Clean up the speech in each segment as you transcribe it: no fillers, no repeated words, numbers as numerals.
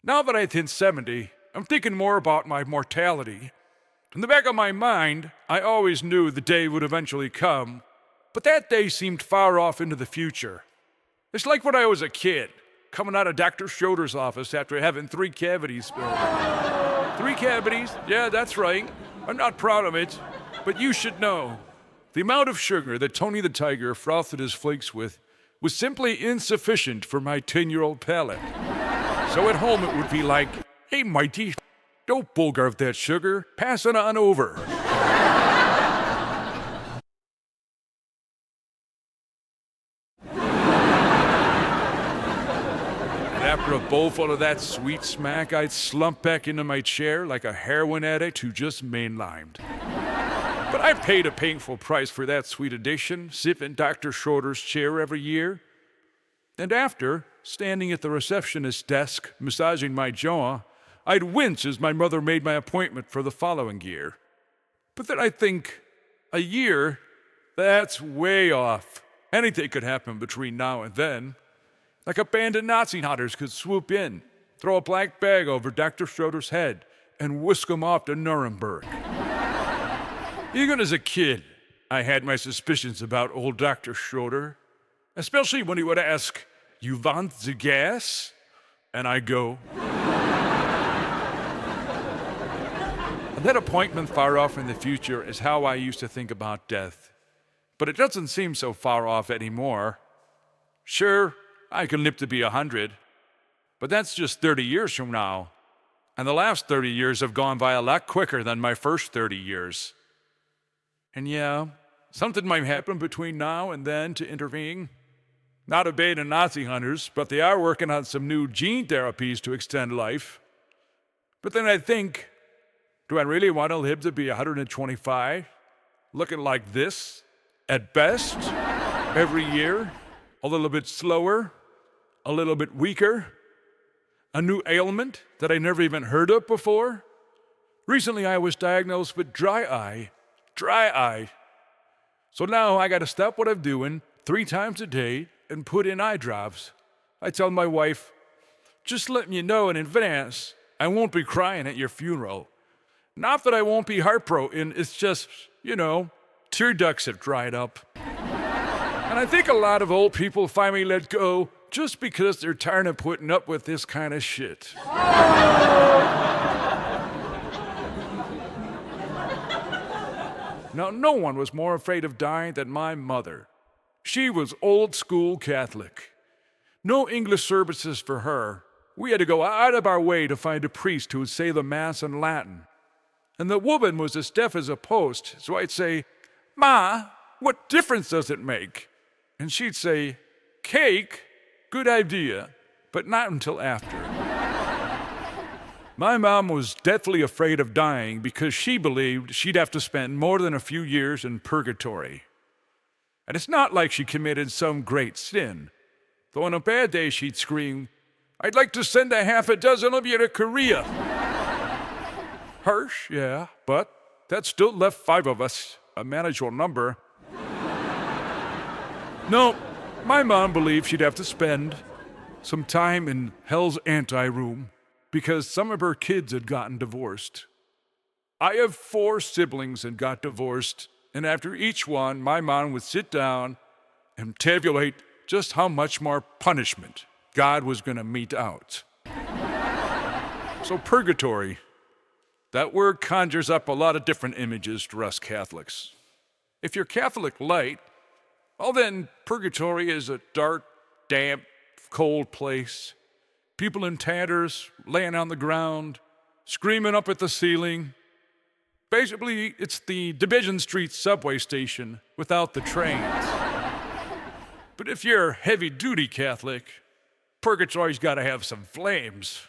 Now that I've hit 70, I'm thinking more about my mortality. In the back of my mind, I always knew the day would eventually come, but that day seemed far off into the future. It's like when I was a kid, coming out of Dr. Schroeder's office after having 3 cavities filled. 3 cavities? Yeah, that's right. I'm not proud of it, but you should know. The amount of sugar that Tony the Tiger frothed his flakes with was simply insufficient for my 10-year-old palate. So at home it would be like, "Hey, Mighty, don't bogart that sugar. Pass it on over." And after a bowlful of that sweet smack, I'd slump back into my chair like a heroin addict who just mainlimed. But I paid a painful price for that sweet addiction, sipping Dr. Schroeder's chair every year. And after, standing at the receptionist's desk, massaging my jaw, I'd wince as my mother made my appointment for the following year. But then I'd think, a year? That's way off. Anything could happen between now and then. Like a band of Nazi hunters could swoop in, throw a black bag over Dr. Schroeder's head, and whisk him off to Nuremberg. Even as a kid, I had my suspicions about old Dr. Schroeder, especially when he would ask, "You want the gas?" And I go. And that appointment far off in the future is how I used to think about death. But it doesn't seem so far off anymore. Sure, I can live to be 100, but that's just 30 years from now. And the last 30 years have gone by a lot quicker than my first 30 years. And yeah, something might happen between now and then to intervene. Not a band of Nazi hunters, but they are working on some new gene therapies to extend life. But then I think, do I really want to live to be 125? Looking like this, at best, every year? A little bit slower, a little bit weaker? A new ailment that I never even heard of before? Recently I was diagnosed with dry eye. So now I gotta stop what I'm doing 3 times a day and put in eye drops. I tell my wife, "Just letting you know in advance, I won't be crying at your funeral. Not that I won't be heartbroken, it's just, tear ducts have dried up." And I think a lot of old people finally let go just because they're tired of putting up with this kind of shit. Now, no one was more afraid of dying than my mother. She was old school Catholic. No English services for her. We had to go out of our way to find a priest who would say the Mass in Latin. And the woman was as deaf as a post, so I'd say, "Ma, what difference does it make?" And she'd say, "Cake? Good idea, but not until after." My mom was deathly afraid of dying because she believed she'd have to spend more than a few years in purgatory. And it's not like she committed some great sin, though on a bad day she'd scream, "I'd like to send a half a dozen of you to Korea." Harsh, yeah, but that still left 5 of us, a manageable number. No, my mom believed she'd have to spend some time in hell's anti-room because some of her kids had gotten divorced. I have 4 siblings and got divorced, and after each one, my mom would sit down and tabulate just how much more punishment God was going to mete out. So purgatory, that word conjures up a lot of different images to us Catholics. If you're Catholic light, well then purgatory is a dark, damp, cold place. People in tatters, laying on the ground, screaming up at the ceiling. Basically, it's the Division Street subway station without the trains. But if you're heavy-duty Catholic, purgatory's gotta have some flames.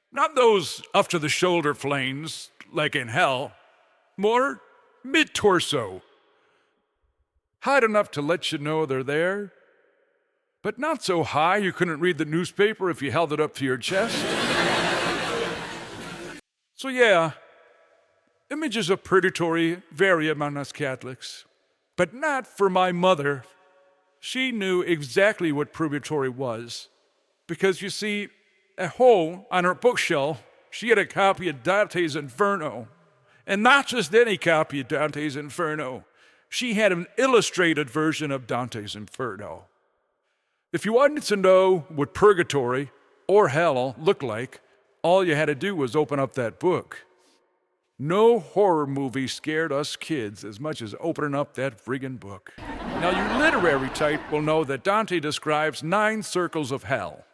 Not those up-to-the-shoulder flames, like in hell. More mid-torso. Hot enough to let you know they're there, but not so high you couldn't read the newspaper if you held it up to your chest. So yeah, images of purgatory vary among us Catholics, but not for my mother. She knew exactly what purgatory was, because you see, At home, on her bookshelf, she had a copy of Dante's Inferno. And not just any copy of Dante's Inferno. She had an illustrated version of Dante's Inferno. If you wanted to know what purgatory or hell looked like, all you had to do was open up that book. No horror movie scared us kids as much as opening up that friggin' book. Now, you literary type will know that Dante describes 9 circles of hell.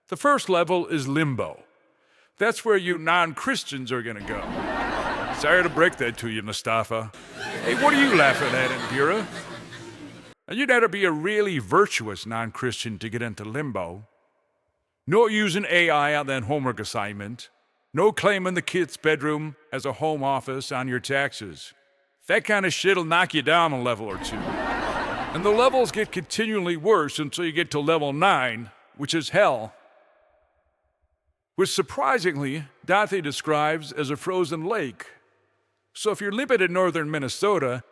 The first level is limbo. That's where you non-Christians are gonna go. Sorry to break that to you, Mustafa. Hey, what are you laughing at, Indira? You'd have to be a really virtuous non-Christian to get into limbo. No using AI on that homework assignment. No claiming the kid's bedroom as a home office on your taxes. That kind of shit'll knock you down a level or 2. And the levels get continually worse until you get to level 9, which is hell. Which surprisingly, Dante describes as a frozen lake. So if you're living in northern Minnesota,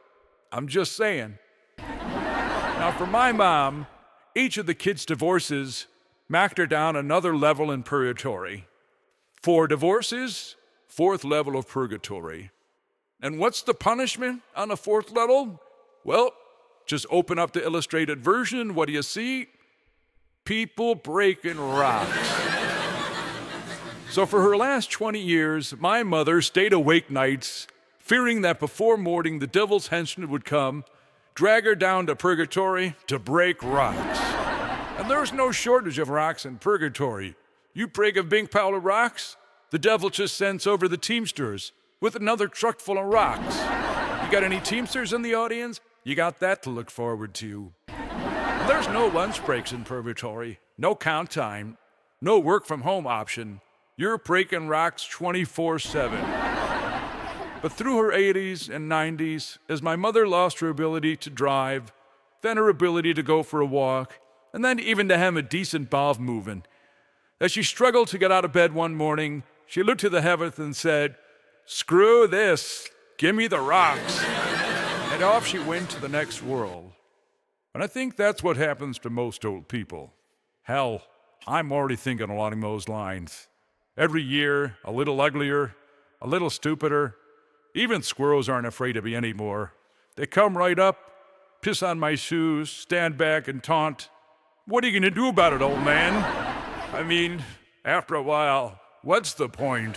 I'm just saying. Now for my mom, each of the kids' divorces knocked her down another level in purgatory. 4 divorces, 4th level of purgatory. And what's the punishment on the 4th level? Well, just open up the illustrated version. What do you see? People breaking rocks. So for her last 20 years, my mother stayed awake nights, fearing that before morning the devil's henchman would come, drag her down to purgatory to break rocks. And there's no shortage of rocks in purgatory. You break a big pile of rocks, the devil just sends over the Teamsters with another truck full of rocks. You got any Teamsters in the audience? You got that to look forward to. And there's no lunch breaks in purgatory, no count time, no work from home option. You're breaking rocks 24/7. But through her 80s and 90s, as my mother lost her ability to drive, then her ability to go for a walk, and then even to have a decent bowel movement, as she struggled to get out of bed one morning, she looked to the heavens and said, "Screw this, give me the rocks." And off she went to the next world. And I think that's what happens to most old people. Hell, I'm already thinking along those lines. Every year, a little uglier, a little stupider. Even squirrels aren't afraid of me anymore. They come right up, piss on my shoes, stand back and taunt. What are you gonna do about it, old man? I mean, after a while, what's the point?